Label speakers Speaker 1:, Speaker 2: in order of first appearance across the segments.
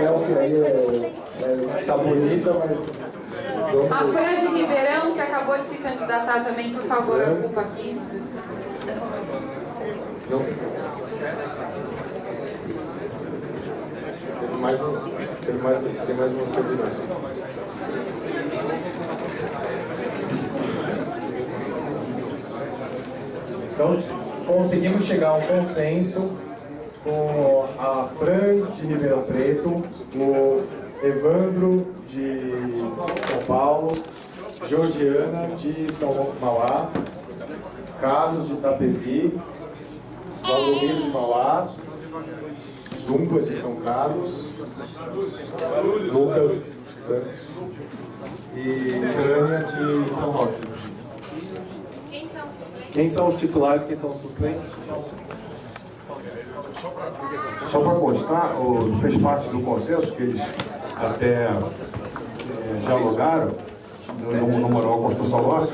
Speaker 1: selfie aí tá bonita, mas...
Speaker 2: A Fran de Ribeirão, que acabou de se candidatar também, por favor, ocupa aqui.
Speaker 1: Tem mais umas candidatas. Então, conseguimos chegar a um consenso com a Fran de Ribeirão Preto, o Evandro de São Paulo, Georgiana de São Roque Mauá, Carlos de Itapevi, Valdomiro de Mauá, Zumba de São Carlos, Lucas Santos e Tânia de São Roque. Quem são os titulares, quem são os suplentes?
Speaker 3: Só para constar, fez parte do consenso que eles até dialogaram no Manual Constituição Nossa,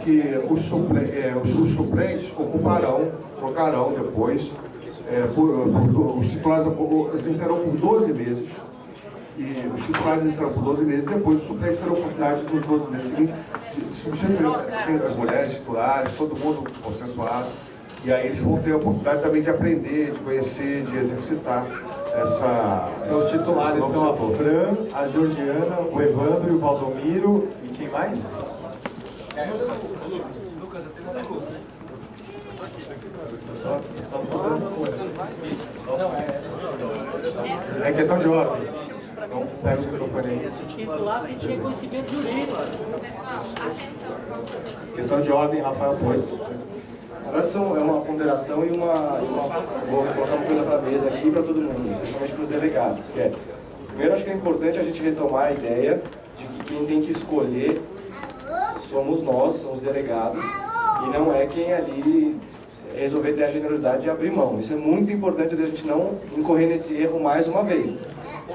Speaker 3: que os suplentes trocarão depois, os titulares exercerão por 12 meses, e os titulares exercerão por 12 meses, depois os suplentes terão a oportunidade nos 12 meses seguintes de substituir as mulheres titulares, todo mundo consensuado, e aí eles vão ter a oportunidade também de aprender, de conhecer, de exercitar essa...
Speaker 1: Então os titulares são a Fran, a Georgiana, o Evandro e o Valdomiro, e quem mais?
Speaker 4: Lucas, eu tenho uma coisa.
Speaker 1: É questão de ordem. Então pega o microfone aí.
Speaker 5: Titular que tinha conhecimento jurídico.
Speaker 2: Pessoal, atenção.
Speaker 1: Questão de ordem, Rafael Poço.
Speaker 6: Agora é uma ponderação e vou colocar uma coisa para a mesa aqui para todo mundo, especialmente para os delegados, que é, primeiro acho que é importante a gente retomar a ideia de que quem tem que escolher somos nós, são os delegados, e não é quem ali resolver ter a generosidade de abrir mão. Isso é muito importante de a gente não incorrer nesse erro mais uma vez.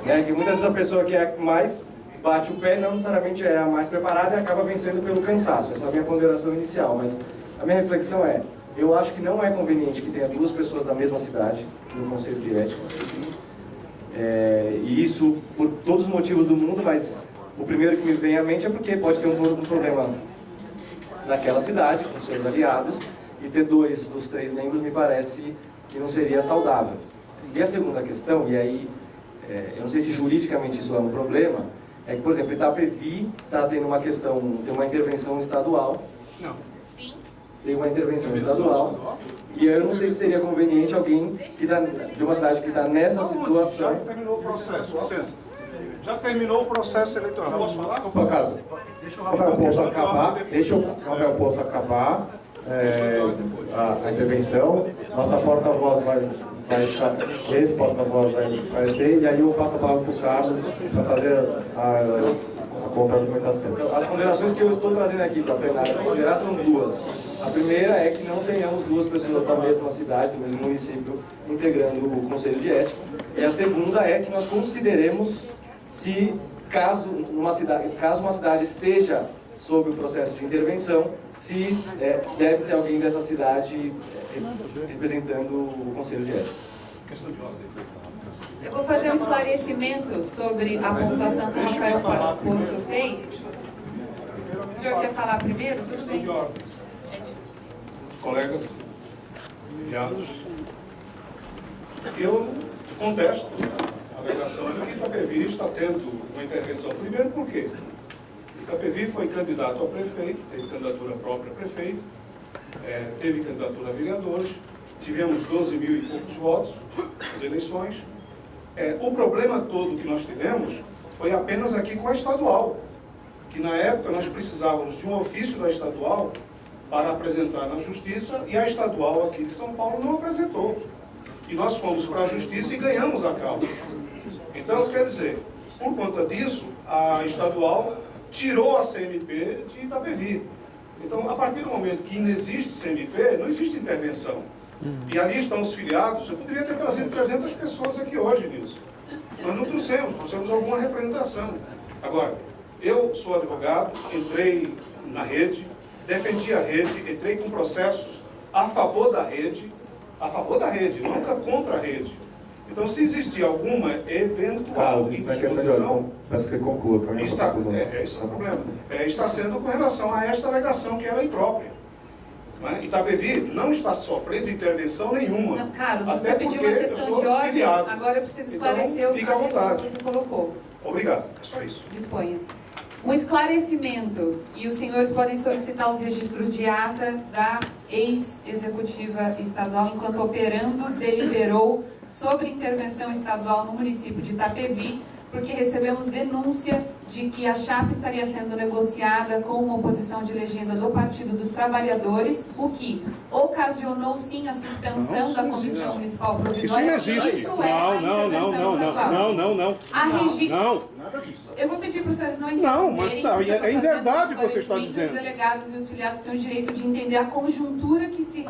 Speaker 6: Né? Que muitas vezes a pessoa que é mais bate o pé não necessariamente é a mais preparada e acaba vencendo pelo cansaço. Essa é a minha ponderação inicial, mas a minha reflexão é, eu acho que não é conveniente que tenha duas pessoas da mesma cidade no Conselho de Ética. E isso por todos os motivos do mundo, mas o primeiro que me vem à mente é porque pode ter um problema naquela cidade, com seus aliados, e ter 2 dos 3 membros me parece que não seria saudável. E a segunda questão, e aí eu não sei se juridicamente isso é um problema, é que, por exemplo, Itapevi está tendo uma questão, tem uma intervenção estadual.
Speaker 4: Não.
Speaker 6: Tem uma intervenção estadual. E eu não sei se seria conveniente alguém de uma cidade que está nessa situação.
Speaker 3: Já terminou o processo, licença. Já terminou o processo eleitoral. Posso falar?
Speaker 1: Por acaso, deixa o Rafael Poço acabar a intervenção. Nossa porta-voz esse porta-voz vai esclarecer, e aí eu passo a palavra para o Carlos para fazer a contra-argumentação.
Speaker 6: As ponderações que eu estou trazendo aqui para a plenária considerar são 2. A primeira é que não tenhamos 2 pessoas da mesma cidade, do mesmo município, integrando o Conselho de Ética. E a segunda é que nós consideremos se, caso uma cidade esteja sob o processo de intervenção, se deve ter alguém dessa cidade representando o Conselho de Ética.
Speaker 2: Eu vou fazer um esclarecimento sobre a pontuação que o Rafael Poço fez. O senhor quer falar primeiro? Tudo bem.
Speaker 3: Colegas, filiados, eu contesto a alegação de que Itapevi está tendo uma intervenção. Primeiro, por quê? Itapevi foi candidato a prefeito, teve candidatura própria a prefeito, teve candidatura a vereadores, tivemos 12 mil e poucos votos nas eleições. O problema todo que nós tivemos foi apenas aqui com a estadual, que na época nós precisávamos de um ofício da estadual para apresentar na Justiça, e a estadual aqui de São Paulo não apresentou. E nós fomos para a Justiça e ganhamos a causa. Então, quer dizer, por conta disso, a estadual tirou a CMP de Itapevi. Então, a partir do momento que não existe CMP, não existe intervenção. E ali estão os filiados. Eu poderia ter trazido 300 pessoas aqui hoje nisso. Nós não trouxemos alguma representação. Agora, eu sou advogado, entrei na rede, defendi a rede, entrei com processos a favor da rede, nunca contra a rede. Então, se existir alguma eventual
Speaker 1: Carlos, isso não é questão de ordem, então peço que você conclua. Para mim,
Speaker 3: está, esse é o problema. Está sendo com relação a esta alegação que ela é imprópria. Né? Itapevi não está sofrendo intervenção nenhuma.
Speaker 2: Não, Carlos,
Speaker 3: até
Speaker 2: você pediu
Speaker 3: porque
Speaker 2: uma
Speaker 3: eu
Speaker 2: questão
Speaker 3: sou
Speaker 2: de ordem,
Speaker 3: filiado.
Speaker 2: agora eu preciso
Speaker 3: Então,
Speaker 2: esclarecer a
Speaker 3: fica à
Speaker 2: questão
Speaker 3: vontade.
Speaker 2: que você colocou.
Speaker 3: Obrigado, é só isso.
Speaker 2: Disponha. Um esclarecimento, e os senhores podem solicitar os registros de ata da ex-executiva estadual, enquanto operando, deliberou sobre intervenção estadual no município de Itapevi, porque recebemos denúncia de que a chapa estaria sendo negociada com uma oposição de legenda do Partido dos Trabalhadores, o que ocasionou sim a suspensão da Comissão Municipal Provisória.
Speaker 4: Isso não existe.
Speaker 2: Isso é a intervenção estadual.
Speaker 4: Não.
Speaker 2: A regi...
Speaker 4: Não.
Speaker 2: Eu vou pedir para os senhores não
Speaker 4: Não, mas tá,
Speaker 2: porque eu tô
Speaker 4: é inverdade
Speaker 2: fazendo
Speaker 4: o que você está
Speaker 2: esclarecimentos.
Speaker 4: dizendo.
Speaker 2: Os delegados e os filiados têm o direito de entender a conjuntura que se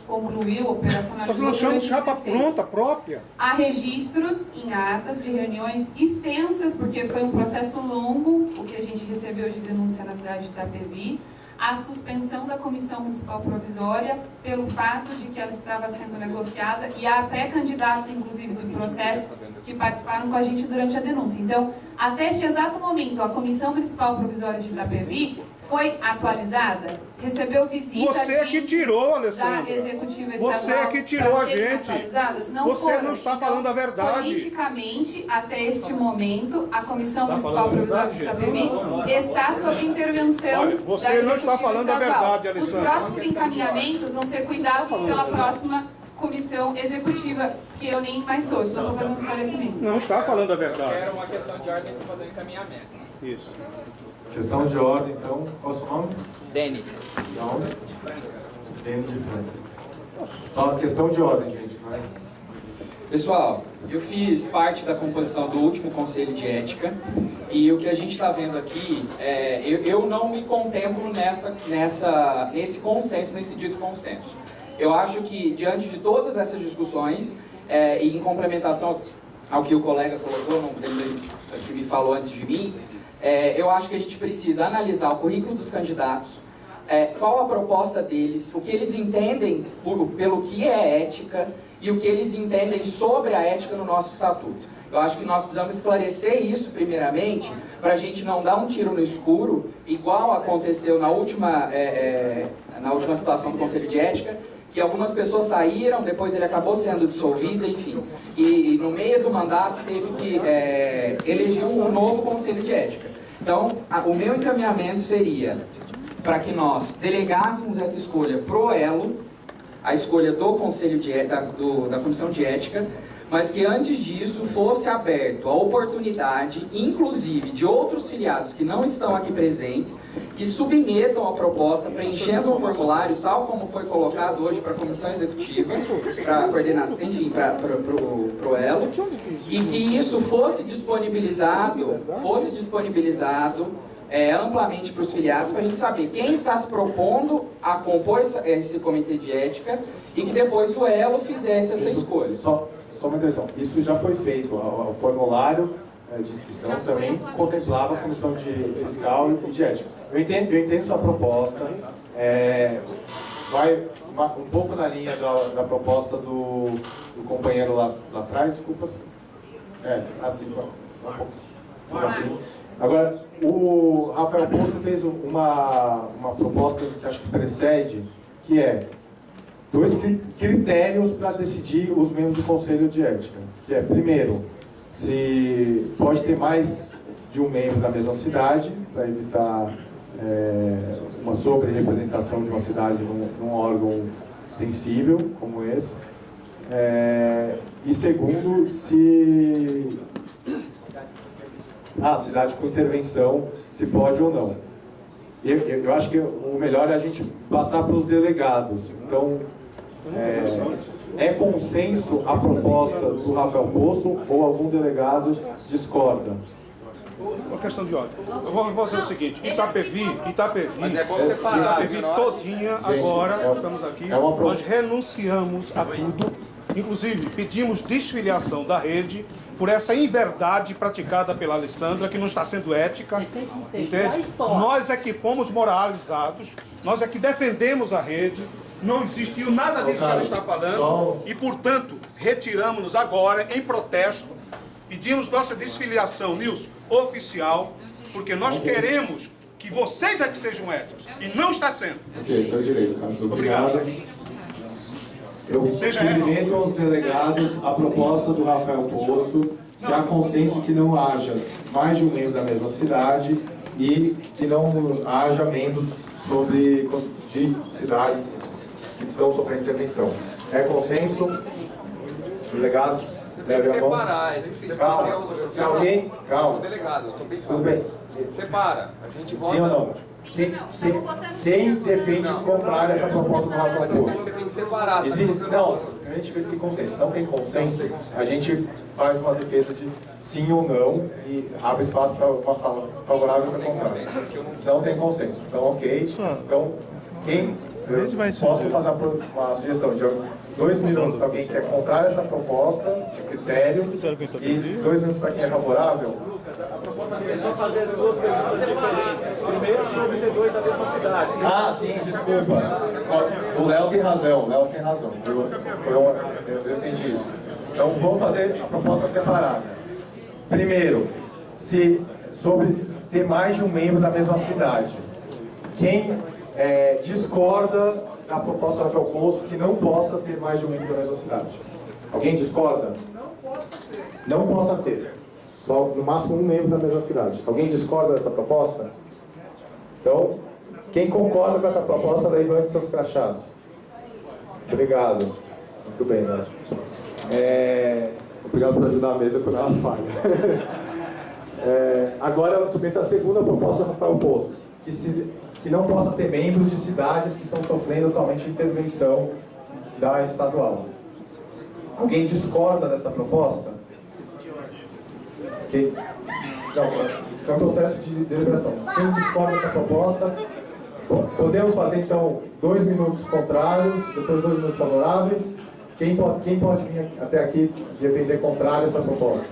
Speaker 2: concluiu, operacionalizou.
Speaker 4: Nós chamamos
Speaker 2: durante
Speaker 4: chapa
Speaker 2: 16.
Speaker 4: pronta, própria.
Speaker 2: Há registros em atas de reuniões extensas, porque foi um processo longo, o que a gente recebeu de denúncia na cidade de Itapevi, a suspensão da Comissão Municipal Provisória pelo fato de que ela estava sendo negociada, e há pré-candidatos, inclusive, do processo que participaram com a gente durante a denúncia. Então, até este exato momento, a Comissão Municipal Provisória de Itapevi foi atualizada, recebeu visita
Speaker 4: Você é que tirou, Alessandra.
Speaker 2: da Executiva Estadual.
Speaker 4: Você é que tirou
Speaker 2: para
Speaker 4: a
Speaker 2: serem
Speaker 4: gente.
Speaker 2: atualizadas? Não
Speaker 4: Você
Speaker 2: foram.
Speaker 4: não está falando a verdade.
Speaker 2: Politicamente, até este momento, a Comissão
Speaker 4: Está
Speaker 2: Municipal
Speaker 4: falando a
Speaker 2: Provisória de
Speaker 4: verdade,
Speaker 2: Itapevi está sob intervenção
Speaker 4: Olha, você
Speaker 2: da
Speaker 4: não está
Speaker 2: Executiva
Speaker 4: falando a
Speaker 2: Estadual.
Speaker 4: verdade, Alessandra.
Speaker 2: Os próximos encaminhamentos vão ser cuidados pela próxima Comissão Executiva, que eu nem mais sou, estou só fazendo um esclarecimento.
Speaker 4: Não está falando a verdade.
Speaker 7: Era uma questão de ordem para fazer o encaminhamento.
Speaker 4: Isso.
Speaker 1: Questão de ordem, então. Qual é o seu nome?
Speaker 7: Dene.
Speaker 1: De onde? Dene de Franca. Só uma questão de ordem, gente, não é?
Speaker 7: Pessoal, eu fiz parte da composição do último Conselho de Ética e o que a gente está vendo aqui, eu não me contemplo nesse consenso, nesse dito consenso. Eu acho que, diante de todas essas discussões, e em complementação ao que o colega colocou, que me falou antes de mim, eu acho que a gente precisa analisar o currículo dos candidatos, qual a proposta deles, o que eles entendem pelo que é ética e o que eles entendem sobre a ética no nosso estatuto. Eu acho que nós precisamos esclarecer isso primeiramente, para a gente não dar um tiro no escuro, igual aconteceu na última situação do Conselho de Ética, que algumas pessoas saíram, depois ele acabou sendo dissolvido, enfim. E no meio do mandato teve que eleger um novo Conselho de Ética. Então, o meu encaminhamento seria para que nós delegássemos essa escolha pro Elo, a escolha do Conselho da Comissão de Ética, mas que antes disso fosse aberto a oportunidade, inclusive de outros filiados que não estão aqui presentes, que submetam a proposta preenchendo um formulário, tal como foi colocado hoje para a Comissão Executiva, para a coordenação, enfim, para o Elo, e que isso fosse disponibilizado amplamente para os filiados, para a gente saber quem está se propondo a compor esse comitê de ética e que depois o Elo fizesse essa escolha.
Speaker 1: Só uma intervenção. Isso já foi feito. O formulário de inscrição também contemplava a comissão de fiscal e de ética. Eu entendo sua proposta. Vai um pouco na linha da proposta do companheiro lá atrás, desculpa. Assim, um pouco assim. Agora, o Rafael Poço fez uma proposta que acho que precede, que é 2 critérios para decidir os membros do Conselho de Ética. Que é, primeiro, se pode ter mais de um membro da mesma cidade, para evitar uma sobre-representação de uma cidade num órgão sensível como esse. E segundo, se a cidade com intervenção, se pode ou não. Eu acho que o melhor é a gente passar para os delegados. Então, é consenso a proposta do Rafael Poço ou algum delegado discorda?
Speaker 4: Uma questão de ordem. Eu vou fazer o seguinte, Itapevi todinha,
Speaker 1: Gente,
Speaker 4: agora, estamos aqui,
Speaker 1: é uma
Speaker 4: nós renunciamos a tudo, inclusive pedimos desfiliação da rede por essa inverdade praticada pela Alessandra, que não está sendo ética,
Speaker 5: Vocês têm que ter a
Speaker 4: entende?
Speaker 5: história.
Speaker 4: Nós é que fomos moralizados, nós é que defendemos a rede, Não existiu nada disso que ela está falando. E, portanto, retiramos-nos agora em protesto. Pedimos nossa desfiliação, Nilson, oficial, porque nós queremos que vocês é que sejam éticos. E não está sendo.
Speaker 1: Ok, isso é o direito, Carlos. Obrigado. Eu submeto aos delegados a proposta do Rafael Poço, se há consenso que não haja mais de um membro da mesma cidade e que não haja membros de cidades que estão sofrendo intervenção. É consenso? Delegados? Leve a mão.
Speaker 8: Separar, é difícil.
Speaker 1: Calma. Se alguém... Calma.
Speaker 8: Delegado, eu tô bem
Speaker 1: Tudo bem.
Speaker 8: Separa. A gente vota.
Speaker 1: Sim ou não? Quem defende contrário a essa proposta do Rafael Poço?
Speaker 8: Você tem que separar.
Speaker 1: Não, a gente vê se tem consenso. Se não tem consenso, a gente faz uma defesa de sim ou não e abre espaço para uma fala favorável ou contrária. Não tem consenso. Então, ok. Então, quem... Posso fazer uma sugestão de 2 minutos para quem quer contrário a essa proposta de critérios e 2 minutos para quem é favorável?
Speaker 5: A proposta é só fazer duas pessoas diferentes. Primeiro, sobre ter dois da mesma cidade.
Speaker 1: Ah, sim, desculpa. O Léo tem razão, eu entendi isso. Então vamos fazer a proposta separada. Primeiro, sobre ter mais de um membro da mesma cidade. Quem discorda da proposta do Rafael Poço que não possa ter mais de um membro da mesma cidade? Alguém discorda? Não possa ter. Só no máximo um membro da mesma cidade. Alguém discorda dessa proposta? Então, quem concorda com essa proposta, levante seus crachás. Obrigado. Muito bem, né? Obrigado por ajudar a mesa quando ela falha. Agora eu submeto a segunda proposta do Rafael Poço, que não possa ter membros de cidades que estão sofrendo atualmente intervenção da estadual. Alguém discorda dessa proposta? Não, é um processo de deliberação. Quem discorda dessa proposta, podemos fazer então 2 minutos contrários, depois 2 minutos favoráveis. Quem pode vir até aqui defender contrário a essa proposta?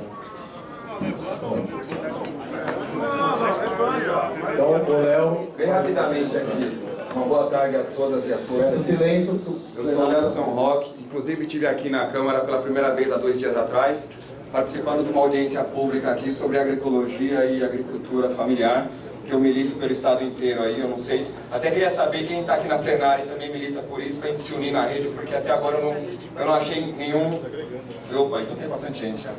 Speaker 1: Então, o Léo...
Speaker 8: Bem rapidamente aqui. Uma boa tarde a todas e a todos.
Speaker 1: Peço silêncio.
Speaker 8: Eu sou o Léo São Roque. Inclusive, estive aqui na Câmara pela primeira vez há 2 dias atrás, participando de uma audiência pública aqui sobre agroecologia e agricultura familiar, que eu milito pelo estado inteiro aí, eu não sei. Até queria saber quem está aqui na plenária e também milita por isso, para a gente se unir na rede, porque até agora eu não achei nenhum... Opa, então tem bastante gente já.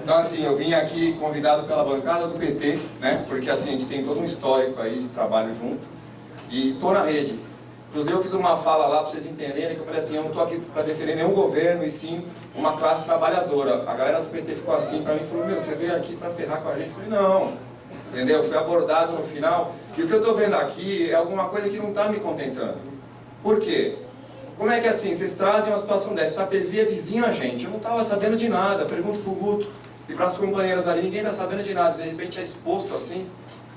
Speaker 8: Então assim, eu vim aqui convidado pela bancada do PT, né? Porque assim, a gente tem todo um histórico aí de trabalho junto, e estou na rede. Inclusive eu fiz uma fala lá para vocês entenderem, que eu falei assim, eu não estou aqui para defender nenhum governo, e sim uma classe trabalhadora. A galera do PT ficou assim para mim, falou, meu, você veio aqui para ferrar com a gente? Eu falei, não, entendeu? Fui abordado no final, e o que eu estou vendo aqui é alguma coisa que não está me contentando. Por quê? Como é que assim, vocês trazem uma situação dessa, Itapevi é vizinho a gente, eu não estava sabendo de nada, pergunto para o Guto e para as companheiras ali, ninguém está sabendo de nada, de repente é exposto assim,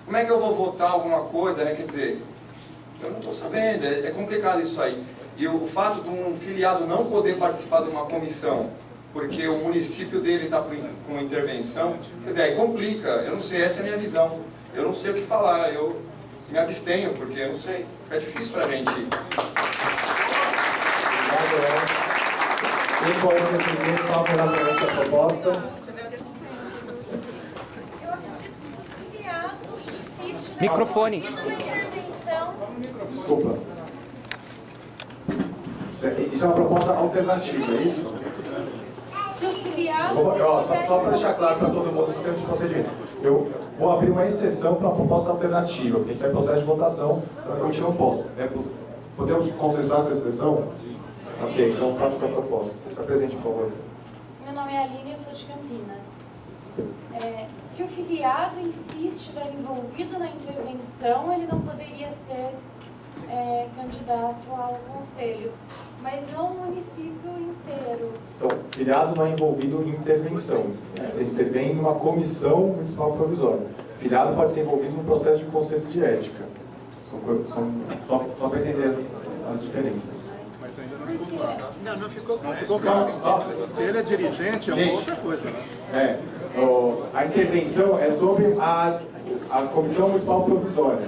Speaker 8: como é que eu vou votar alguma coisa, né? Quer dizer, eu não estou sabendo, é complicado isso aí. E o fato de um filiado não poder participar de uma comissão, porque o município dele está com intervenção, quer dizer, aí complica, eu não sei, essa é a minha visão. Eu não sei o que falar, eu me abstenho, porque eu não sei, fica difícil para a gente.
Speaker 1: Quem pode defender favoravelmente a proposta?
Speaker 5: Microfone.
Speaker 1: Desculpa. Isso é uma proposta alternativa, é isso?
Speaker 9: Se o filiado...
Speaker 1: Só para deixar claro para todo mundo em termos de procedimento. Eu vou abrir uma exceção para uma proposta alternativa, porque isso é processo de votação, provavelmente não posso. Podemos consensuar essa exceção? Ok, então faça sua proposta. Se apresente, por favor.
Speaker 9: Meu nome é Aline, eu sou de Campinas. Se o filiado insiste em estiver envolvido na intervenção, ele não poderia ser candidato ao conselho, mas não o município inteiro.
Speaker 1: Então, filiado não é envolvido em intervenção. Você intervém em uma comissão municipal provisória. Filiado pode ser envolvido no processo de conselho de ética. Só para entender as diferenças.
Speaker 4: Mas ainda não ficou claro. Não ficou claro. Se ele é dirigente, é uma outra coisa, né?
Speaker 1: A intervenção é sobre a comissão municipal provisória.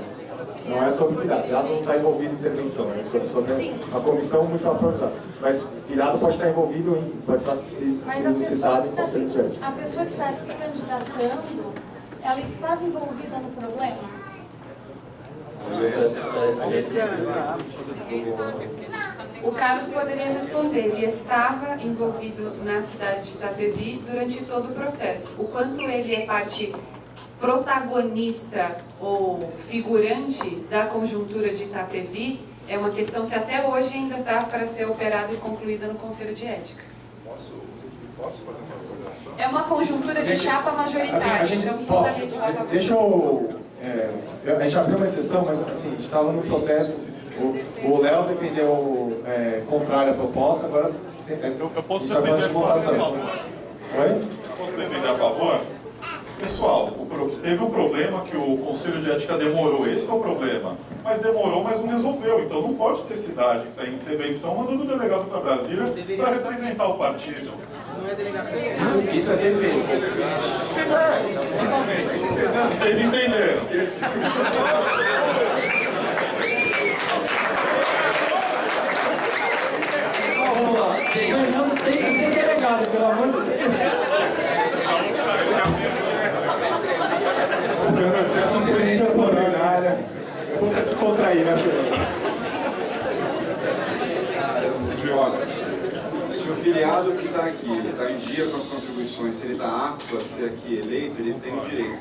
Speaker 1: Não é sobre filiado. Filiado não está envolvido em intervenção, é sobre uma comissão muito autorizada. Mas filiado pode estar envolvido pode estar sendo citado em conselho de ética.
Speaker 9: A pessoa que está se candidatando, ela estava envolvida no problema?
Speaker 2: O Carlos poderia responder, ele estava envolvido na cidade de Itapevi durante todo o processo. O quanto ele é parte protagonista ou figurante da conjuntura de Itapevi é uma questão que até hoje ainda está para ser operada e concluída no Conselho de Ética.
Speaker 3: Posso fazer uma colocação?
Speaker 2: É uma conjuntura de chapa majoritária, então toda a gente vai fazer.
Speaker 1: Deixa eu... a gente abriu uma exceção, mas assim, a gente estava no processo. O Léo defendeu contrário à proposta, agora
Speaker 10: eu posso
Speaker 1: está
Speaker 10: defender
Speaker 1: de votação.
Speaker 10: Oi? Posso defender a favor? Pessoal, teve um problema que o Conselho de Ética demorou, esse é o problema. Mas demorou, mas não resolveu. Então não pode ter cidade que está em intervenção mandando o delegado para Brasília para representar o partido.
Speaker 5: Não é delegado.
Speaker 6: Isso é defesa.
Speaker 10: Vocês entenderam?
Speaker 1: Vamos lá, gente.
Speaker 5: Fernando tem que ser delegado, pelo amor de Deus.
Speaker 1: Fernando, se essa experiência temporária, eu vou descontrair, né, Fernando?
Speaker 11: Se o filiado que está aqui, ele está em dia com as contribuições, se ele está apto a ser aqui eleito, ele tem o direito.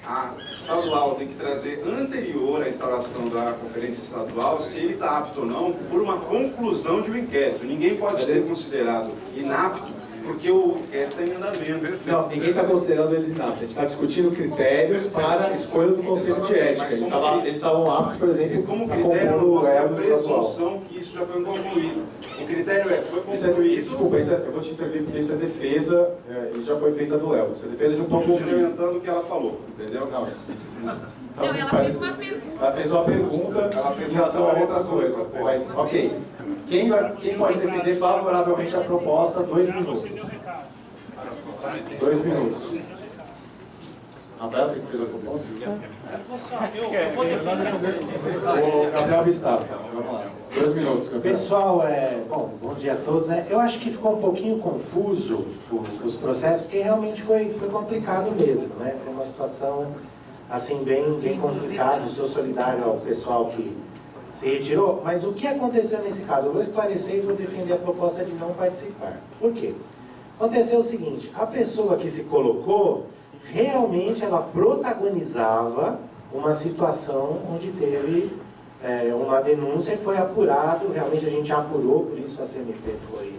Speaker 11: A estadual tem que trazer anterior à instalação da conferência estadual se ele está apto ou não por uma conclusão de um inquérito. Ninguém pode ser considerado inapto porque o inquérito está em andamento.
Speaker 1: Não, ninguém está considerando eles inaptos. A gente está discutindo critérios para a escolha do Conselho de Ética. Eles estavam aptos, por exemplo,
Speaker 11: como
Speaker 1: a
Speaker 11: critério,
Speaker 1: compor o elo estadual.
Speaker 11: presunção que isso já foi concluído. O critério foi concluído...
Speaker 1: Desculpa, eu vou te intervir porque isso é defesa e já foi feita do Léo. Isso é defesa de um ponto de vista.
Speaker 11: complementando o que ela falou, entendeu?
Speaker 1: Não,
Speaker 2: Não, ela fez uma pergunta.
Speaker 1: Ela fez uma pergunta em relação a outra coisa. Mas, ok. Quem pode defender favoravelmente a proposta? 2 minutos. 2 minutos. Rafael, você que fez a proposta?
Speaker 5: Eu vou defender.
Speaker 1: O Gabriel Bistato. Vamos lá. 2 minutos, Gabriel.
Speaker 12: Pessoal, bom dia a todos, né? Eu acho que ficou um pouquinho confuso os processos, porque realmente foi complicado mesmo, né? Foi uma situação, assim, bem complicada. Sou solidário ao pessoal que se retirou, mas o que aconteceu nesse caso? Eu vou esclarecer e vou defender a proposta de não participar. Por quê? Aconteceu o seguinte, a pessoa que se colocou, realmente ela protagonizava uma situação onde teve uma denúncia e foi apurado, realmente a gente apurou, por isso a CMP foi,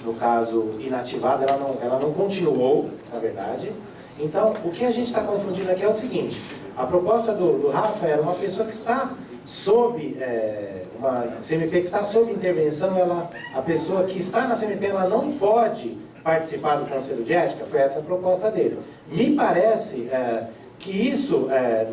Speaker 12: no caso, inativada, ela não continuou, na verdade. Então, o que a gente está confundindo aqui é o seguinte, a proposta do Rafa era uma pessoa que está sob, uma CMP que está sob intervenção, a pessoa que está na CMP, ela não pode participar do Conselho de Ética, foi essa a proposta dele. Me parece que isso,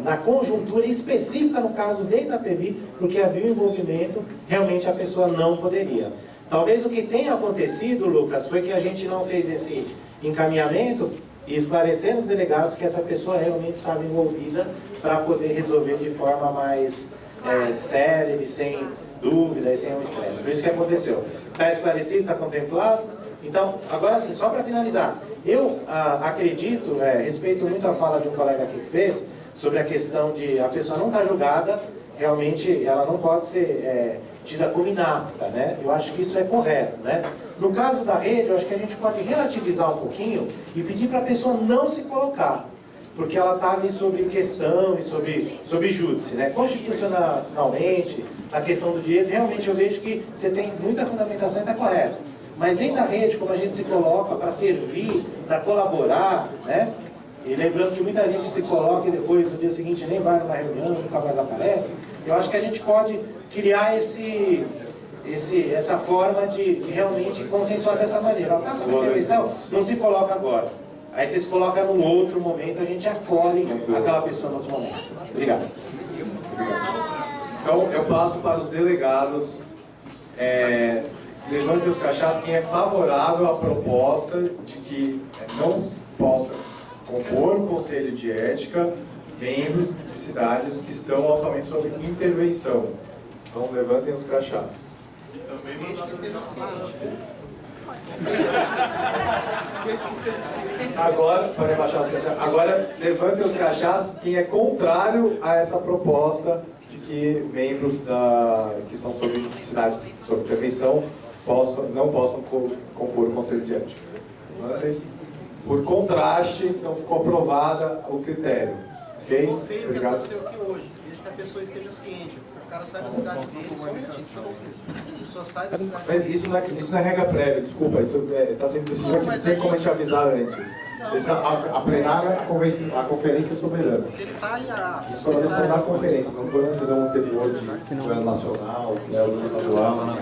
Speaker 12: na conjuntura específica, no caso de Itapevi, porque havia um envolvimento, realmente a pessoa não poderia. Talvez o que tenha acontecido, Lucas, foi que a gente não fez esse encaminhamento e esclarecer os delegados que essa pessoa realmente estava envolvida para poder resolver de forma mais séria e sem dúvida e sem um estresse. Foi isso que aconteceu. Está esclarecido, está contemplado? Então, agora sim, só para finalizar, eu acredito, respeito muito a fala de um colega aqui que fez, sobre a questão de a pessoa não estar julgada, realmente ela não pode ser tida como inapta, né? Eu acho que isso é correto, né? No caso da rede, eu acho que a gente pode relativizar um pouquinho e pedir para a pessoa não se colocar, porque ela está ali sobre questão e sobre júdice, né? Constitucionalmente, na questão do direito, realmente eu vejo que você tem muita fundamentação e está correto. Mas dentro da rede, como a gente se coloca para servir, para colaborar, né? E lembrando que muita gente se coloca e depois, no dia seguinte, nem vai numa reunião, nunca mais aparece, eu acho que a gente pode criar essa forma de realmente consensuar dessa maneira. Ó, tá sob intervenção? Não se coloca agora. Aí você se coloca num outro momento, a gente acolhe aquela pessoa no outro momento. Obrigado.
Speaker 1: Então, eu passo para os delegados. Levante os crachás quem é favorável à proposta de que não possa compor o Conselho de Ética membros de cidades que estão altamente sob intervenção. Então levantem os crachás. Agora, para rebaixar os crachás, agora levantem os crachás quem é contrário a essa proposta de que membros que estão sob cidades sob intervenção não possam compor o Conselho de Ética. Por contraste, então ficou aprovada o critério. Ok?
Speaker 13: Ficou feio o que
Speaker 1: Obrigado.
Speaker 13: aconteceu aqui hoje, desde que a pessoa esteja ciente. O cara sai da cidade dele, só um minutinho. A pessoa sai da cidade
Speaker 1: Mas
Speaker 13: dele.
Speaker 1: isso não é regra prévia, desculpa, isso está sendo decidido aqui, não tem como a gente avisar antes. A plenária, a conferência é soberana.
Speaker 13: Se ele está em Ará,
Speaker 1: Isso foi uma decisão da conferência, não foi uma decisão anterior de plano nacional, plano estadual.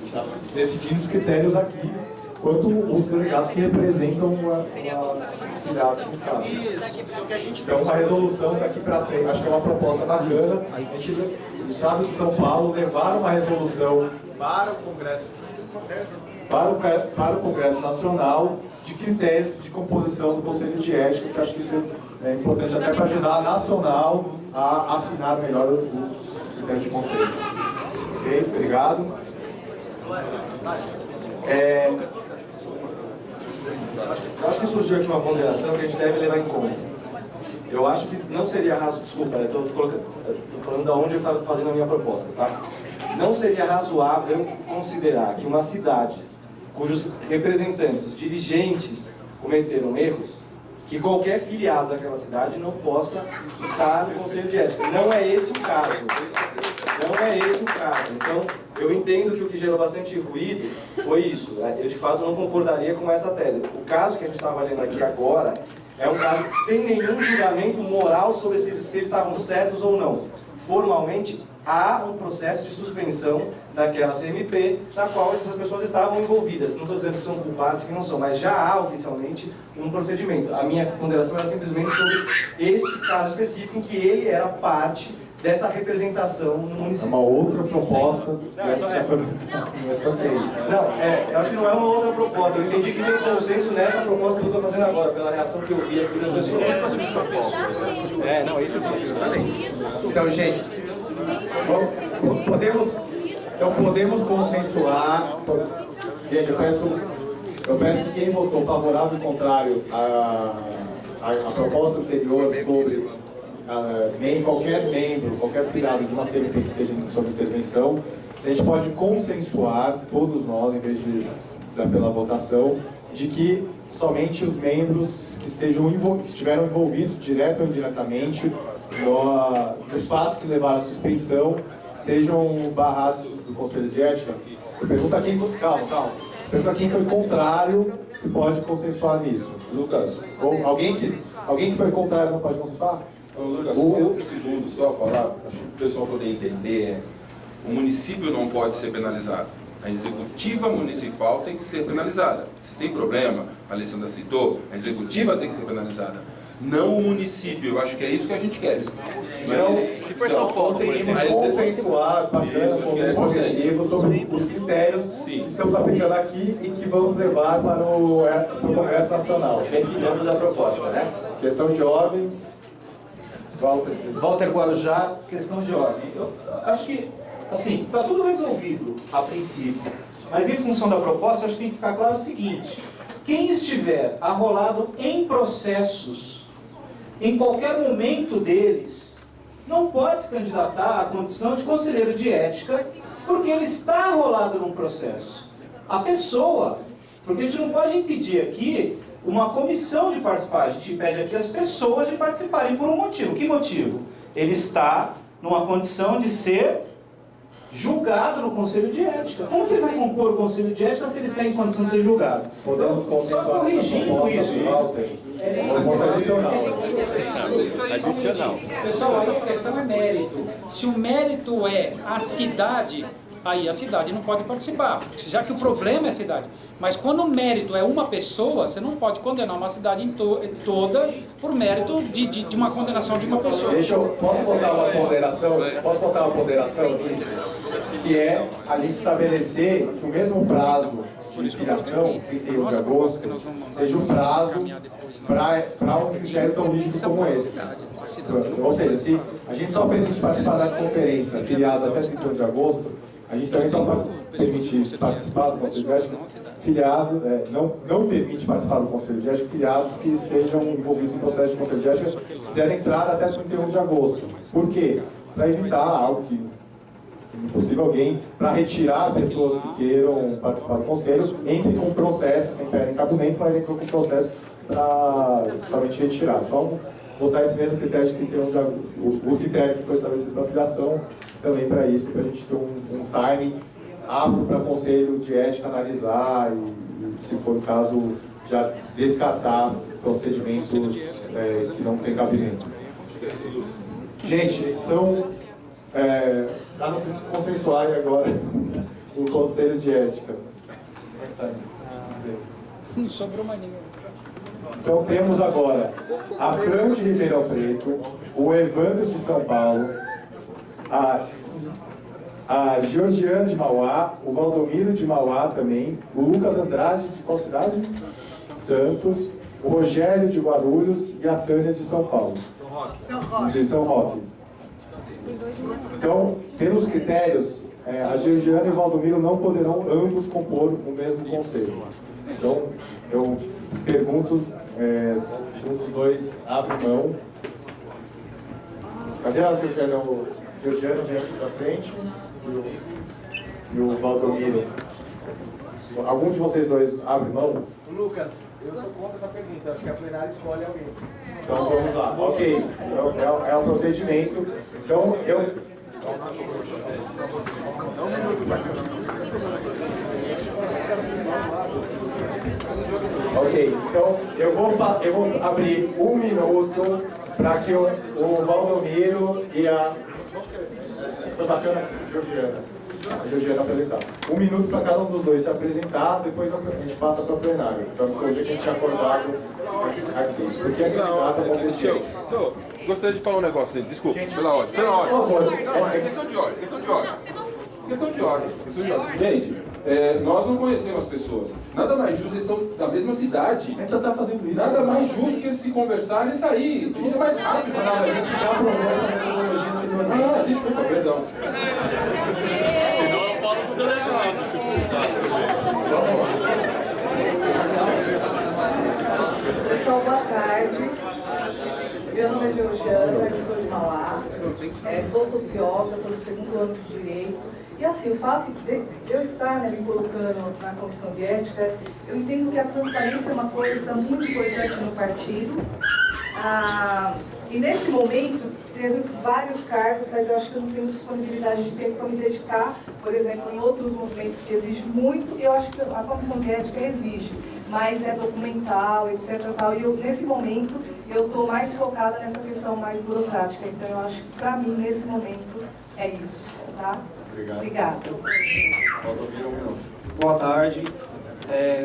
Speaker 1: Está decidindo os critérios aqui, quanto os delegados que representam os filiados do Estado. Então, uma resolução daqui para frente, acho que é uma proposta bacana. O Estado de São Paulo levar uma resolução para o Congresso Nacional de critérios de composição do Conselho de Ética, que acho que isso é importante até para ajudar a Nacional a afinar melhor os critérios de conselho. Ok? Obrigado.
Speaker 6: Eu acho que surgiu aqui uma ponderação que a gente deve levar em conta. Eu acho que não seria razoável, desculpa, eu estou falando de onde eu estava fazendo a minha proposta, tá? Não seria razoável considerar que uma cidade cujos representantes, os dirigentes, cometeram erros, que qualquer filiado daquela cidade não possa estar no Conselho de Ética. Não é esse o caso. Não é esse o caso. Então, eu entendo que o que gerou bastante ruído foi isso. Eu, de fato, não concordaria com essa tese. O caso que a gente está lendo aqui agora é um caso sem nenhum julgamento moral sobre se eles estavam certos ou não. Formalmente, há um processo de suspensão daquela CMP, na qual essas pessoas estavam envolvidas. Não estou dizendo que são culpadas e que não são, mas já há oficialmente um procedimento. A minha ponderação era simplesmente sobre este caso específico em que ele era parte dessa representação no município.
Speaker 1: É uma outra proposta que já foi
Speaker 6: eu acho que não é uma outra proposta. Eu entendi que tem consenso nessa proposta que eu estou fazendo agora, pela reação que eu vi aqui das pessoas. Isso eu preciso.
Speaker 1: Então, gente, podemos consensuar. Gente, eu peço que quem votou favorável e contrário à proposta anterior sobre qualquer membro, qualquer filiado de uma CMP que esteja sob intervenção, a gente pode consensuar, todos nós, em vez de dar pela votação, de que somente os membros que estiveram envolvidos, direto ou indiretamente, nos fatos que levaram à suspensão, sejam barrados do Conselho de Ética. Eu pergunto a quem foi, pergunto a quem foi contrário, se pode consensuar nisso. Lucas, alguém que foi contrário não pode consensuar?
Speaker 14: Lucas, um segundo só falar, acho que o pessoal poder entender, o município não pode ser penalizado. A executiva municipal tem que ser penalizada. Se tem problema, a Alessandra citou, a executiva tem que ser penalizada. Não o município, eu acho que é isso que a gente quer.
Speaker 1: Então, conseguimos consensuar, bacana, consenso progressivo sobre os critérios que estamos aplicando aqui e que vamos levar para o Congresso Nacional.
Speaker 6: Dentro da proposta, né?
Speaker 1: Questão de ordem.
Speaker 5: Walter Guarujá, questão de ordem. Eu acho que, assim, está tudo resolvido a princípio, mas em função da proposta, acho que tem que ficar claro o seguinte: quem estiver arrolado em processos, em qualquer momento deles, não pode se candidatar à condição de conselheiro de ética, porque ele está arrolado num processo. A pessoa, porque a gente não pode impedir aqui uma comissão de participar, a gente impede aqui as pessoas de participarem por um motivo. Que motivo? Ele está numa condição de ser julgado no Conselho de Ética. Como que ele vai compor o Conselho de Ética se ele está em condição de ser julgado?
Speaker 1: Podemos consensuar
Speaker 5: só corrigindo isso.
Speaker 15: Adicional. Pessoal, aí a questão é mérito. Se o mérito é a cidade, aí a cidade não pode participar, já que o problema é a cidade. Mas quando o mérito é uma pessoa, você não pode condenar uma cidade toda por mérito de uma condenação de uma pessoa.
Speaker 1: Posso botar uma ponderação? Posso botar uma ponderação nisso? Que é a gente estabelecer que o mesmo prazo de filiação, 31 de agosto, seja um prazo para um critério tão rígido como esse. Ou seja, se a gente só permite participar da conferência filiados até 31 de agosto, a gente também só permite participar do Conselho de Ética filiados, não permite participar do Conselho de Ética filiados que estejam envolvidos em processo de Conselho de Ética que derem entrada até 31 de agosto. Por quê? Para evitar algo que impossível alguém, para retirar pessoas que queiram participar do Conselho, entre com processo, sem pé nem cabimento, mas entrou com processo para somente retirar. Só botar esse mesmo critério de 31 de agosto, o critério que foi estabelecido para a filiação, também para isso, para a gente ter um timing apto para o Conselho de Ética analisar e, se for o caso, já descartar procedimentos que não têm cabimento. Gente, são... Está no consensuário agora o Conselho de Ética. Como é que está?
Speaker 15: Não sobrou mais ninguém.
Speaker 1: Então temos agora a Fran de Ribeirão Preto, o Evandro de São Paulo, a Georgiana de Mauá, o Valdomiro de Mauá também, o Lucas Andrade de qual cidade? Santos, o Rogério de Guarulhos e a Tânia de São Paulo. De São Roque. Então, pelos critérios, a Georgiana e o Valdomiro não poderão ambos compor o mesmo conselho. Então, eu pergunto se um dos dois abre mão. Cadê a Georgiana? O Georgiano vem aqui para frente e o Valdomiro. Algum de vocês dois abre mão?
Speaker 6: Lucas, eu sou contra essa pergunta. Acho que a plenária escolhe alguém.
Speaker 1: Então vamos lá. Ok. É um procedimento. Então eu. Ok. Então eu vou abrir 1 minuto para que o Valdomiro e a. Foi bacana, a Georgiana apresentar. 1 minuto para cada um dos dois se apresentar, depois a gente passa para a plenária. Então, foi o que a gente tinha acordado aqui. Porque a candidata vai ser gente.
Speaker 14: Gostaria de falar um negócio, desculpa, pela ordem. Pela ordem. Por favor. Não, é questão de ordem, questão de ordem. Questão de ordem. Gente, nós não conhecemos as pessoas. Nada mais justo, eles são da mesma cidade.
Speaker 1: A gente já está fazendo isso.
Speaker 14: Nada mais justo que eles se conversarem e sair. A gente é mais rápido.
Speaker 1: Não, a gente já aprovou essa metodologia anteriormente.
Speaker 14: Ah, desculpa, perdão.
Speaker 16: Senão eu falo pro delegado, se precisar.
Speaker 17: Pessoal, boa tarde. Meu nome é Georgiana, eu sou de Mauá, sou socióloga, estou no 2º ano de Direito. E assim, o fato de eu estar me colocando na Comissão de Ética, eu entendo que a transparência é uma coisa muito importante no partido. E nesse momento, teve vários cargos, mas eu acho que eu não tenho disponibilidade de tempo para me dedicar, por exemplo, em outros movimentos que exigem muito, eu acho que a Comissão de Ética exige, mas é documental, etc. Tal, e eu, nesse momento, eu estou mais focada nessa questão mais burocrática, então eu acho que para mim, nesse momento, é isso, tá?
Speaker 1: Obrigado.
Speaker 17: Obrigada.
Speaker 1: Valdomiro, 1 minuto.
Speaker 18: Boa tarde,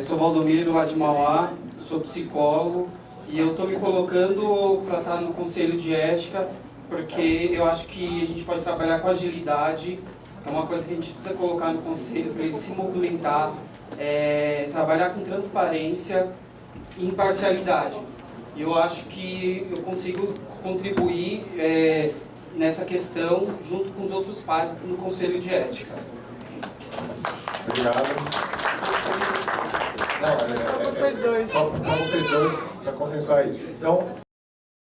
Speaker 18: sou Valdomiro, lá de Mauá, sou psicólogo e eu estou me colocando para estar no Conselho de Ética porque eu acho que a gente pode trabalhar com agilidade, é uma coisa que a gente precisa colocar no Conselho para ele se movimentar, trabalhar com transparência e imparcialidade. E eu acho que eu consigo contribuir nessa questão junto com os outros pares no Conselho de Ética.
Speaker 1: Obrigado. Não, só para vocês dois, para consensuar isso. Então,